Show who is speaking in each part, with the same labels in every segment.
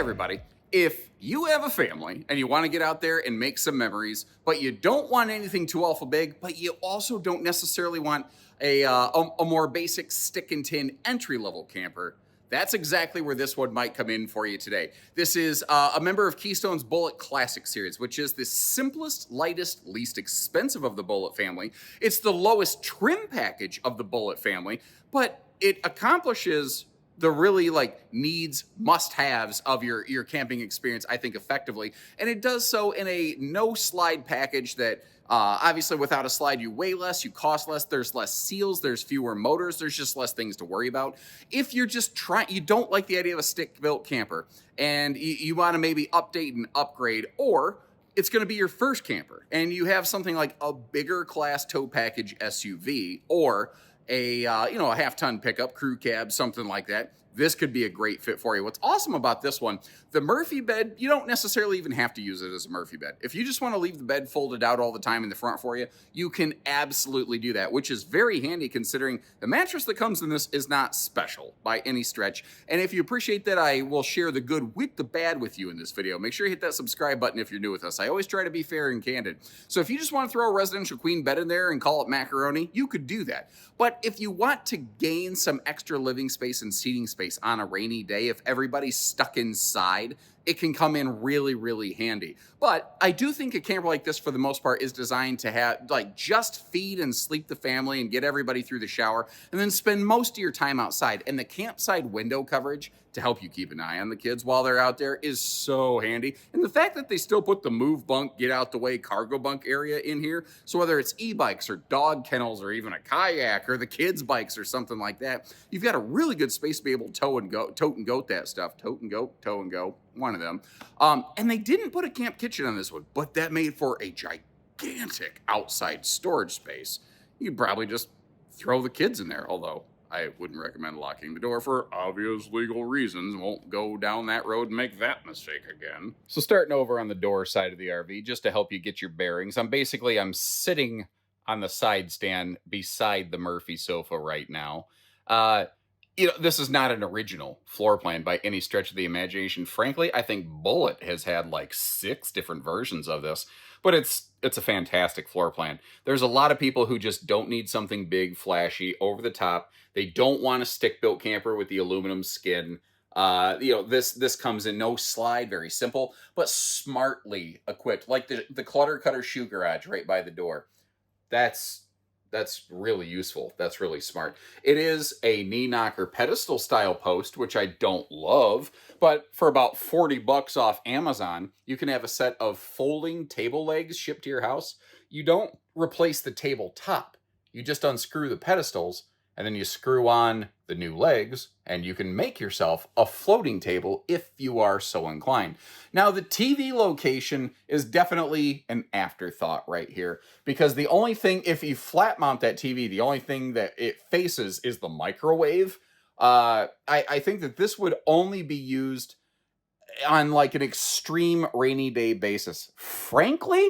Speaker 1: everybody. If you have a family and you want to get out there and make some memories, but you don't want anything too awful big, but you also don't necessarily want a more basic stick and tin entry level camper, that's exactly where this one might come in for you today. This is a member of Keystone's Bullet Classic series, which is the simplest, lightest, least expensive of the Bullet family. It's the lowest trim package of the Bullet family, but it accomplishes the really needs must-haves of your camping experience, I think, effectively. And it does so in a no slide package that obviously without a slide you weigh less, you cost less, there's less seals, there's fewer motors, there's just less things to worry about. If you're just you don't like the idea of a stick-built camper and you want to maybe update and upgrade, or it's going to be your first camper and you have something like a bigger class tow package SUV or a half-ton pickup, crew cab, something like that, this could be a great fit for you. What's awesome about this one, the Murphy bed, you don't necessarily even have to use it as a Murphy bed. If you just want to leave the bed folded out all the time in the front for you, you can absolutely do that, which is very handy considering the mattress that comes in this is not special by any stretch. And if you appreciate that, I will share the good with the bad with you in this video. Make sure you hit that subscribe button if you're new with us. I always try to be fair and candid. So if you just want to throw a residential queen bed in there and call it macaroni, you could do that. But if you want to gain some extra living space and seating space on a rainy day, if everybody's stuck inside, it can come in really, really handy. But I do think a camper like this, for the most part, is designed to have just feed and sleep the family and get everybody through the shower and then spend most of your time outside. And the campsite window coverage to help you keep an eye on the kids while they're out there is so handy. And the fact that they still put the move bunk, get out the way cargo bunk area in here. So whether it's e-bikes or dog kennels or even a kayak or the kids' bikes or something like that, you've got a really good space to be able to tote and goat that stuff. Tote and goat, tow and go, one of them. And they didn't put a camp kitchen on this one, but that made for a gigantic outside storage space. You could probably just throw the kids in there, although I wouldn't recommend locking the door for obvious legal reasons. Won't go down that road and make that mistake again. So starting over on the door side of the RV, just to help you get your bearings, I'm sitting on the side stand beside the Murphy sofa right now. This is not an original floor plan by any stretch of the imagination. Frankly, I think Bullet has had 6 different versions of this, but it's a fantastic floor plan. There's a lot of people who just don't need something big, flashy, over the top. They don't want a stick-built camper with the aluminum skin. This comes in no slide, very simple, but smartly equipped, like the Clutter Cutter shoe garage right by the door. That's really useful. That's really smart. It is a knee knocker pedestal style post, which I don't love, but for about $40 off Amazon, you can have a set of folding table legs shipped to your house. You don't replace the table top. You just unscrew the pedestals and then you screw on the new legs and you can make yourself a floating table if you are so inclined. Now, the TV location is definitely an afterthought right here because the only thing, if you flat mount that TV, the only thing that it faces is the microwave. I think that this would only be used on an extreme rainy day basis. Frankly,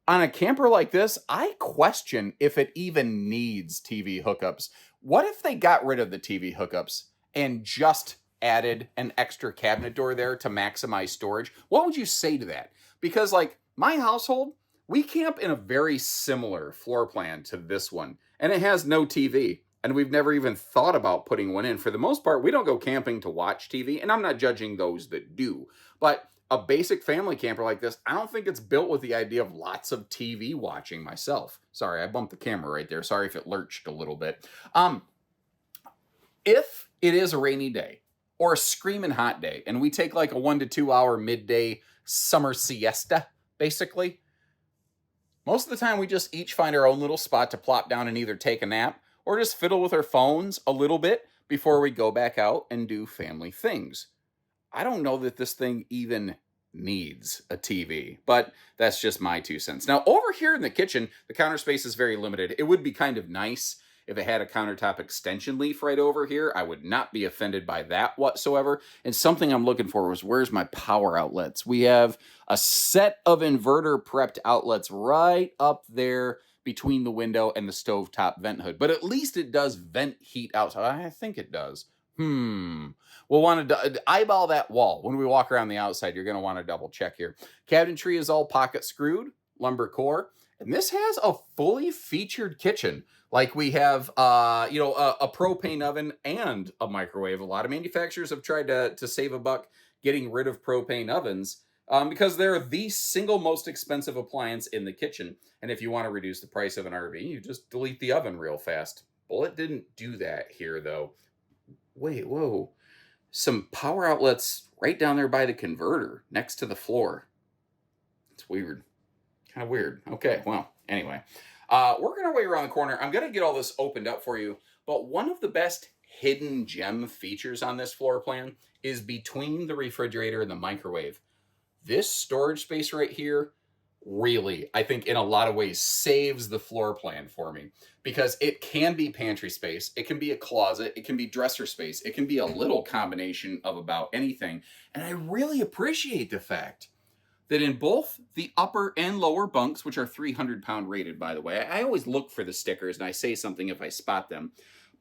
Speaker 1: on a camper like this, I question if it even needs TV hookups. What if they got rid of the TV hookups and just added an extra cabinet door there to maximize storage? What would you say to that? Because my household, we camp in a very similar floor plan to this one, and it has no TV. And we've never even thought about putting one in. For the most part, we don't go camping to watch TV, and I'm not judging those that do. But a basic family camper like this, I don't think it's built with the idea of lots of TV watching myself. Sorry, I bumped the camera right there. Sorry if it lurched a little bit. If it is a rainy day or a screaming hot day, and we take a 1 to 2 hour midday summer siesta, basically, most of the time we just each find our own little spot to plop down and either take a nap or just fiddle with our phones a little bit before we go back out and do family things. I don't know that this thing even needs a TV, but that's just my 2 cents. Now, over here in the kitchen, the counter space is very limited. It would be kind of nice if it had a countertop extension leaf right over here. I would not be offended by that whatsoever. And something I'm looking for was, where's my power outlets? We have a set of inverter prepped outlets right up there between the window and the stovetop vent hood. But at least it does vent heat outside. I think it does. We'll want to eyeball that wall. When we walk around the outside, you're going to want to double check here. Cabinetry is all pocket screwed, lumber core. And this has a fully featured kitchen. Like we have, a propane oven and a microwave. A lot of manufacturers have tried to save a buck getting rid of propane ovens because they're the single most expensive appliance in the kitchen. And if you want to reduce the price of an RV, you just delete the oven real fast. Bullet didn't do that here, though. Wait, whoa. Some power outlets right down there by the converter next to the floor. It's weird. Kind of weird. Okay, well, anyway. Working our way around the corner. I'm going to get all this opened up for you. But one of the best hidden gem features on this floor plan is between the refrigerator and the microwave. This storage space right here really, I think in a lot of ways, saves the floor plan for me. Because it can be pantry space, it can be a closet, it can be dresser space, it can be a little combination of about anything. And I really appreciate the fact that in both the upper and lower bunks, which are 300-pound rated, by the way, I always look for the stickers and I say something if I spot them.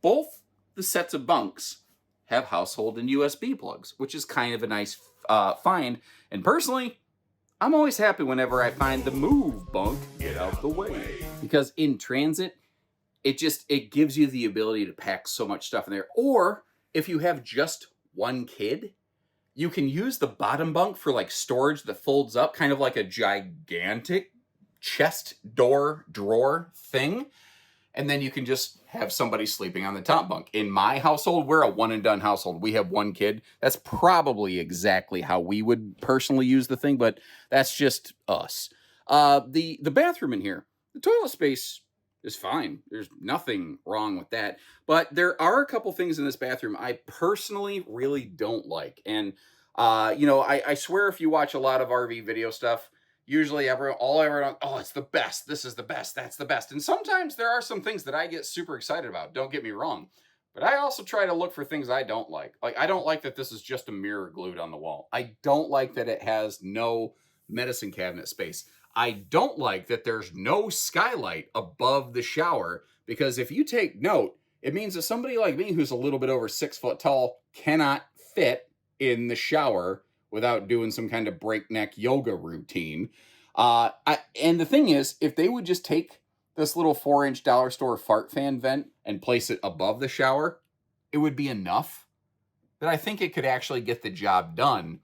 Speaker 1: Both the sets of bunks have household and USB plugs, which is kind of a nice find. And personally, I'm always happy whenever I find the move bunk, get out the way. Because in transit, it gives you the ability to pack so much stuff in there. Or if you have just one kid, you can use the bottom bunk for like storage that folds up, kind of like a gigantic chest door drawer thing. And then you can just have somebody sleeping on the top bunk. In my household, we're a one and done household. We have one kid. That's probably exactly how we would personally use the thing, but that's just us. The bathroom in here, the toilet space is fine. There's nothing wrong with that. But there are a couple things in this bathroom I personally really don't like. And, I swear if you watch a lot of RV video stuff, usually everyone, oh, it's the best. This is the best. That's the best. And sometimes there are some things that I get super excited about. Don't get me wrong. But I also try to look for things I don't like. Like, I don't like that this is just a mirror glued on the wall. I don't like that it has no medicine cabinet space. I don't like that there's no skylight above the shower, because if you take note, it means that somebody like me who's a little bit over 6 foot tall cannot fit in the shower without doing some kind of breakneck yoga routine. And the thing is, if they would just take this little 4-inch dollar store fart fan vent and place it above the shower, it would be enough that I think it could actually get the job done.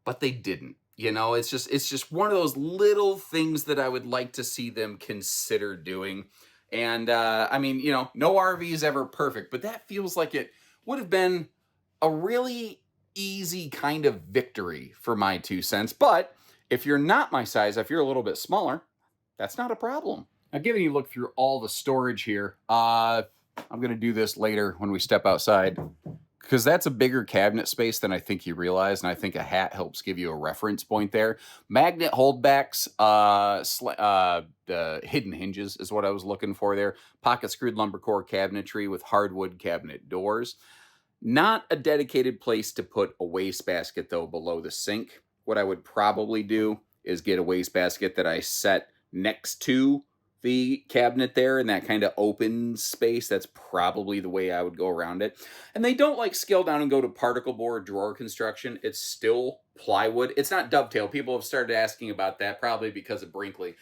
Speaker 1: But they didn't. It's just one of those little things that I would like to see them consider doing. And no RV is ever perfect, but that feels like it would have been a really easy kind of victory for my 2 cents. But if you're not my size, if you're a little bit smaller, that's not a problem. Now, giving you a look through all the storage here, I'm going to do this later when we step outside, because that's a bigger cabinet space than I think you realize, and I think a hat helps give you a reference point there. Magnet holdbacks, hidden hinges is what I was looking for there. Pocket screwed lumber core cabinetry with hardwood cabinet doors. Not a dedicated place to put a wastebasket, though, below the sink. What I would probably do is get a wastebasket that I set next to the cabinet there in that kind of open space. That's probably the way I would go around it. And they don't like scale down and go to particle board drawer construction. It's still plywood. It's not dovetail. People have started asking about that, probably because of Brinkley.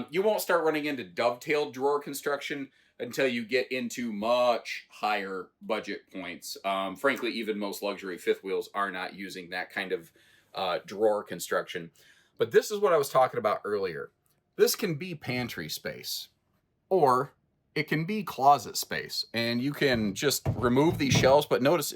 Speaker 1: You won't start running into dovetail drawer construction until you get into much higher budget points. Frankly, even most luxury fifth wheels are not using that kind of drawer construction. But this is what I was talking about earlier. This can be pantry space, or it can be closet space. And you can just remove these shelves, but notice,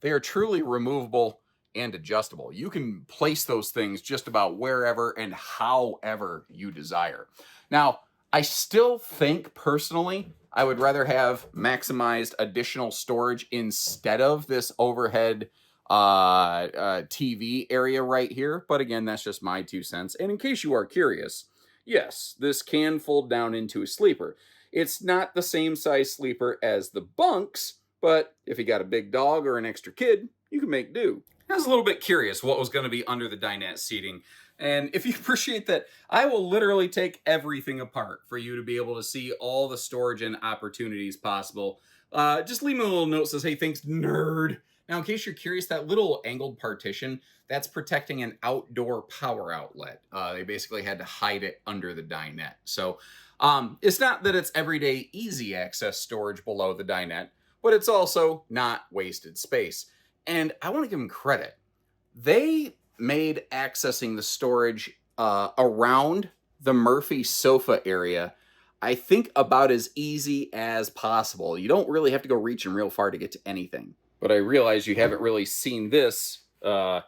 Speaker 1: they are truly removable and adjustable. You can place those things just about wherever and however you desire. Now, I still think, personally, I would rather have maximized additional storage instead of this overhead TV area right here. But again, that's just my 2 cents. And in case you are curious, yes, this can fold down into a sleeper. It's not the same size sleeper as the bunks, but if you got a big dog or an extra kid, you can make do. I was a little bit curious what was going to be under the dinette seating. And if you appreciate that, I will literally take everything apart for you to be able to see all the storage and opportunities possible. Just leave me a little note that says, hey, thanks, nerd. Now, in case you're curious, that little angled partition, that's protecting an outdoor power outlet. They basically had to hide it under the dinette. So it's not that it's everyday easy access storage below the dinette, but it's also not wasted space. And I want to give them credit. They made accessing the storage around the Murphy sofa area, I think, about as easy as possible. You don't really have to go reaching real far to get to anything. But I realize you haven't really seen this on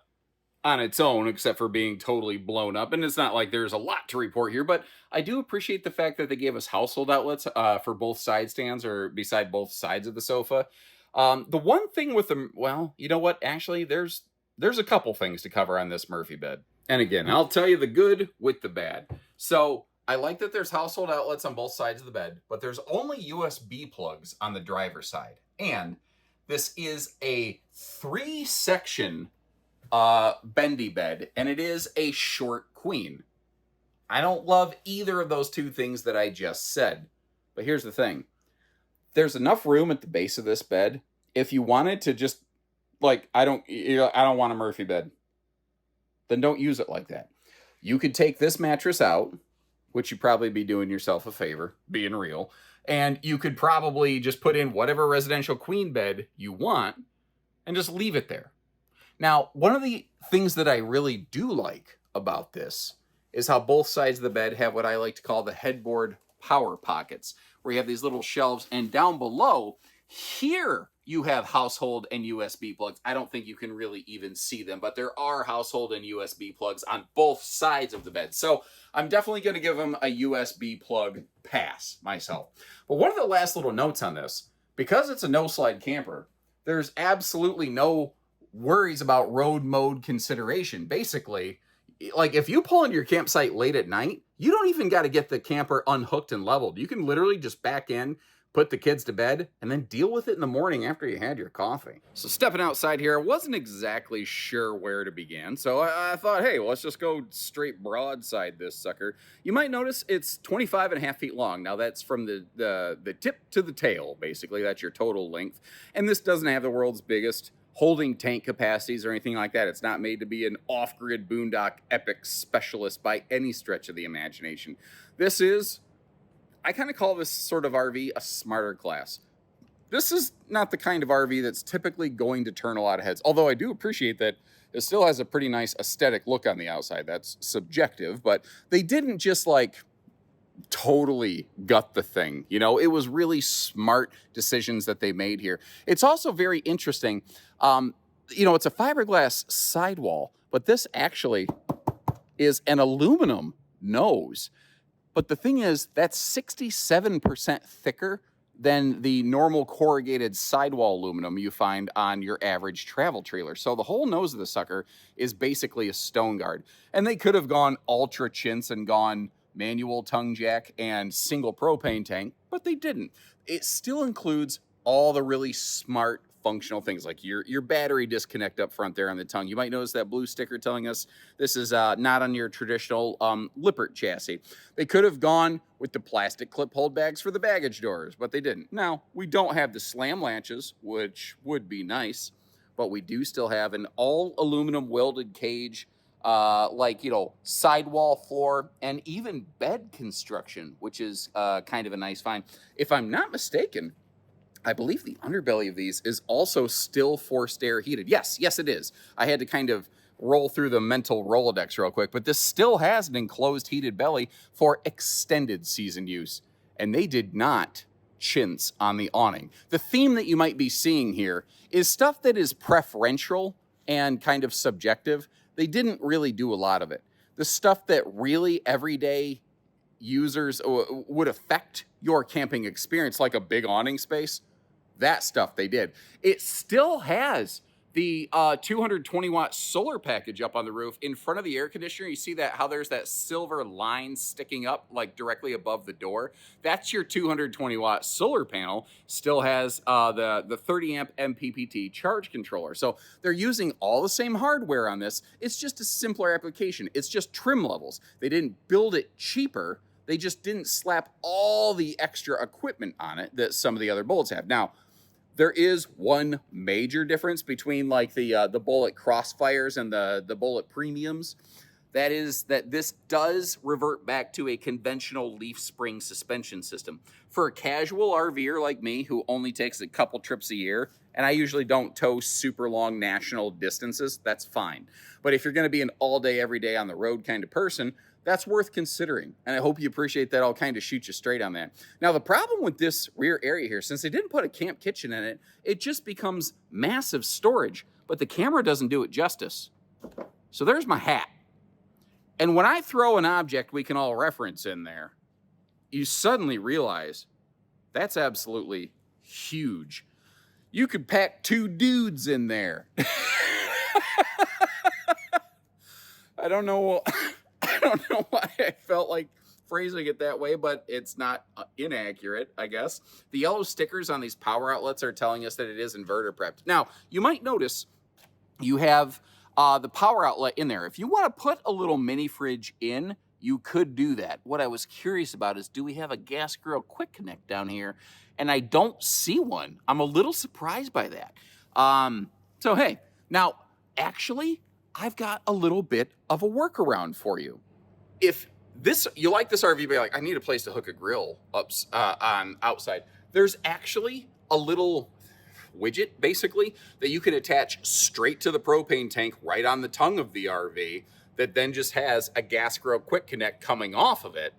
Speaker 1: its own, except for being totally blown up. And it's not like there's a lot to report here, but I do appreciate the fact that they gave us household outlets for both side stands or beside both sides of the sofa. The one thing with them, well, you know what? Actually, there's a couple things to cover on this Murphy bed. And again, I'll tell you the good with the bad. So I like that there's household outlets on both sides of the bed, but there's only USB plugs on the driver's side. And this is a 3-section bendy bed, and it is a short queen. I don't love either of those two things that I just said. But here's the thing. There's enough room at the base of this bed if you wanted to just, like, I don't want a Murphy bed. Then don't use it like that. You could take this mattress out, which you'd probably be doing yourself a favor, being real, and you could probably just put in whatever residential queen bed you want and just leave it there. Now, one of the things that I really do like about this is how both sides of the bed have what I like to call the headboard power pockets, where you have these little shelves, and down below here you have household and USB plugs. I don't think you can really even see them, but there are household and USB plugs on both sides of the bed. So I'm definitely going to give them a USB plug pass myself. But one of the last little notes on this, because it's a no-slide camper, there's absolutely no worries about road mode consideration. Basically, like if you pull into your campsite late at night, you don't even got to get the camper unhooked and leveled. You can literally just back in, put the kids to bed, and then deal with it in the morning after you had your coffee. So stepping outside here, I wasn't exactly sure where to begin. So I thought, hey, well, let's just go straight broadside this sucker. You might notice it's 25.5 feet long. Now that's from the tip to the tail, basically. That's your total length. And this doesn't have the world's biggest holding tank capacities or anything like that. It's not made to be an off-grid boondock epic specialist by any stretch of the imagination. This is, I kind of call this sort of RV a smarter class. This is not the kind of RV that's typically going to turn a lot of heads, although I do appreciate that it still has a pretty nice aesthetic look on the outside. That's subjective, but they didn't just like totally gut the thing. You know, it was really smart decisions that they made here. It's also very interesting. You know, it's a fiberglass sidewall, but this actually is an aluminum nose. But the thing is, that's 67% thicker than the normal corrugated sidewall aluminum you find on your average travel trailer. So the whole nose of the sucker is basically a stone guard. And they could have gone ultra chintz and gone manual tongue jack and single propane tank, but they didn't. It still includes all the really smart functional things like your battery disconnect up front there on the tongue. You might notice that blue sticker telling us this is not on your traditional Lippert chassis. They could have gone with the plastic clip hold bags for the baggage doors, but they didn't. Now, we don't have the slam latches, which would be nice, but we do still have an all aluminum welded cage, like, you know, sidewall floor, and even bed construction, which is kind of a nice find. If I'm not mistaken, I believe the underbelly of these is also still forced air heated. Yes, it is. I had to kind of roll through the mental Rolodex real quick, but this still has an enclosed heated belly for extended season use. And they did not chintz on the awning. The theme that you might be seeing here is stuff that is preferential and kind of subjective. They didn't really do a lot of it. The stuff that really everyday users would affect your camping experience, like a big awning space, that stuff they did. It still has the 220 watt solar package up on the roof in front of the air conditioner. You see that, how there's that silver line sticking up like directly above the door? That's your 220 watt solar panel. Still has the 30 amp MPPT charge controller. So they're using all the same hardware on this. It's just a simpler application. It's just trim levels. They didn't build it cheaper. They just didn't slap all the extra equipment on it that some of the other bullets have. Now, There is one major difference between like the Bullet Crossfires and the Bullet Premiums. That is that this does revert back to a conventional leaf spring suspension system. For a casual RVer like me who only takes a couple trips a year, and I usually don't tow super long national distances, that's fine. But if you're going to be an all day, every day on the road kind of person, that's worth considering. And I hope you appreciate that. I'll kind of shoot you straight on that. Now, the problem with this rear area here, since they didn't put a camp kitchen in it, it just becomes massive storage, but the camera doesn't do it justice. So there's my hat. And when I throw an object we can all reference in there, you suddenly realize that's absolutely huge. You could pack 2 dudes in there. I don't know why I felt like phrasing it that way, but it's not inaccurate, I guess. The yellow stickers on these power outlets are telling us that it is inverter prepped. Now, you might notice you have the power outlet in there. If you want to put a little mini fridge in, you could do that. What I was curious about is, do we have a gas grill quick connect down here? And I don't see one. I'm a little surprised by that. So hey, now actually, I've got a little bit of a workaround for you. If you like this RV, but you're like, I need a place to hook a grill up on outside, there's actually a little widget basically that you can attach straight to the propane tank right on the tongue of the RV that then just has a gas grill quick connect coming off of it.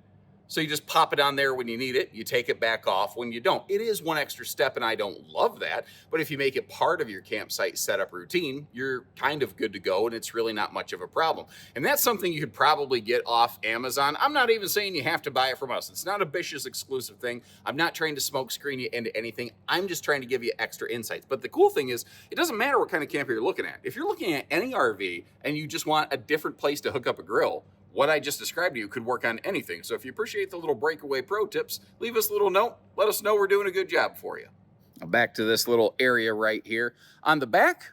Speaker 1: So you just pop it on there when you need it, you take it back off when you don't. It is one extra step and I don't love that, but if you make it part of your campsite setup routine, you're kind of good to go and it's really not much of a problem. And that's something you could probably get off Amazon. I'm not even saying you have to buy it from us. It's not a Bish's exclusive thing. I'm not trying to smoke screen you into anything. I'm just trying to give you extra insights. But the cool thing is, it doesn't matter what kind of camper you're looking at. If you're looking at any RV and you just want a different place to hook up a grill, what I just described to you could work on anything. So if you appreciate the little breakaway pro tips, leave us a little note. Let us know we're doing a good job for you. Now back to this little area right here. On the back,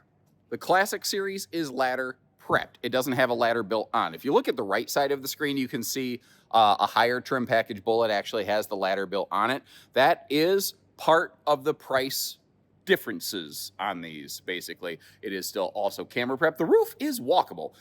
Speaker 1: the Classic Series is ladder prepped. It doesn't have a ladder built on. If you look at the right side of the screen, you can see a higher trim package Bullet actually has the ladder built on it. That is part of the price differences on these, basically. It is still also camera prep. The roof is walkable.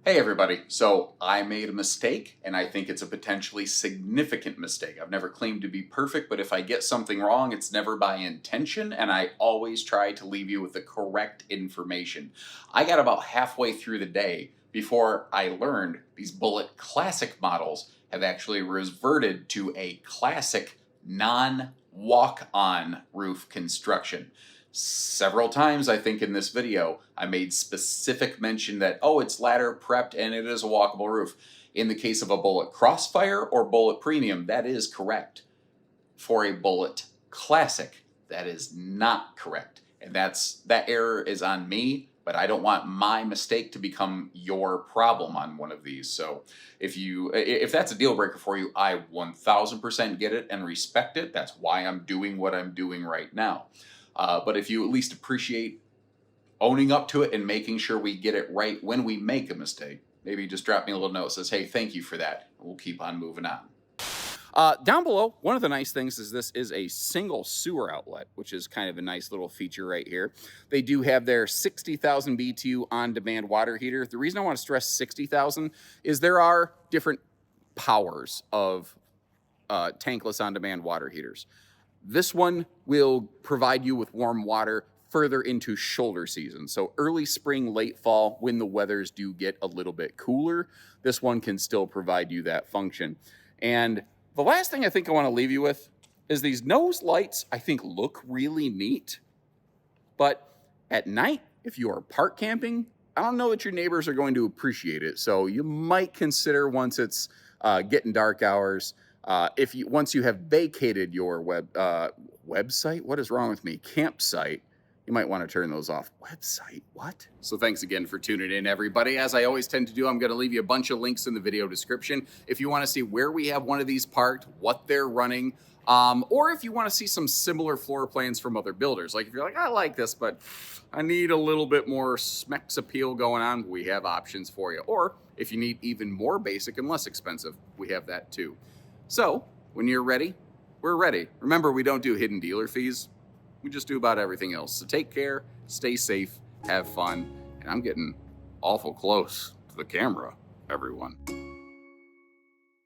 Speaker 1: Hey everybody, so I made a mistake and I think it's a potentially significant mistake. I've never claimed to be perfect, but if I get something wrong, it's never by intention and I always try to leave you with the correct information. I got about halfway through the day before I learned these Bullet Classic models have actually reverted to a classic non-walk-on roof construction. Several times, I think, in this video, I made specific mention that, oh, it's ladder prepped and it is a walkable roof. In the case of a Bullet Crossfire or Bullet Premium, that is correct. For a Bullet Classic, that is not correct. And that error is on me, but I don't want my mistake to become your problem on one of these. So if that's a deal breaker for you, I 1000% get it and respect it. That's why I'm doing what I'm doing right now. But if you at least appreciate owning up to it and making sure we get it right when we make a mistake, maybe just drop me a little note that says, hey, thank you for that. We'll keep on moving on. Down below, one of the nice things is this is a single sewer outlet, which is kind of a nice little feature right here. They do have their 60,000 BTU on-demand water heater. The reason I want to stress 60,000 is there are different powers of tankless on-demand water heaters. This one will provide you with warm water further into shoulder season. So early spring, late fall, when the weathers do get a little bit cooler, this one can still provide you that function. And the last thing I think I want to leave you with is these nose lights, I think, look really neat. But at night, if you are park camping, I don't know that your neighbors are going to appreciate it. So you might consider, once it's getting dark hours, once you have vacated your website, what is wrong with me? Campsite, you might want to turn those off. Website, what? So thanks again for tuning in, everybody. As I always tend to do, I'm going to leave you a bunch of links in the video description. If you want to see where we have one of these parked, what they're running, or if you want to see some similar floor plans from other builders. Like if you're like, I like this, but I need a little bit more Smex appeal going on, we have options for you. Or if you need even more basic and less expensive, we have that too. So, when you're ready, we're ready. Remember, we don't do hidden dealer fees. we just do about everything else. So take care, stay safe, have fun, and I'm getting awful close to the camera, everyone.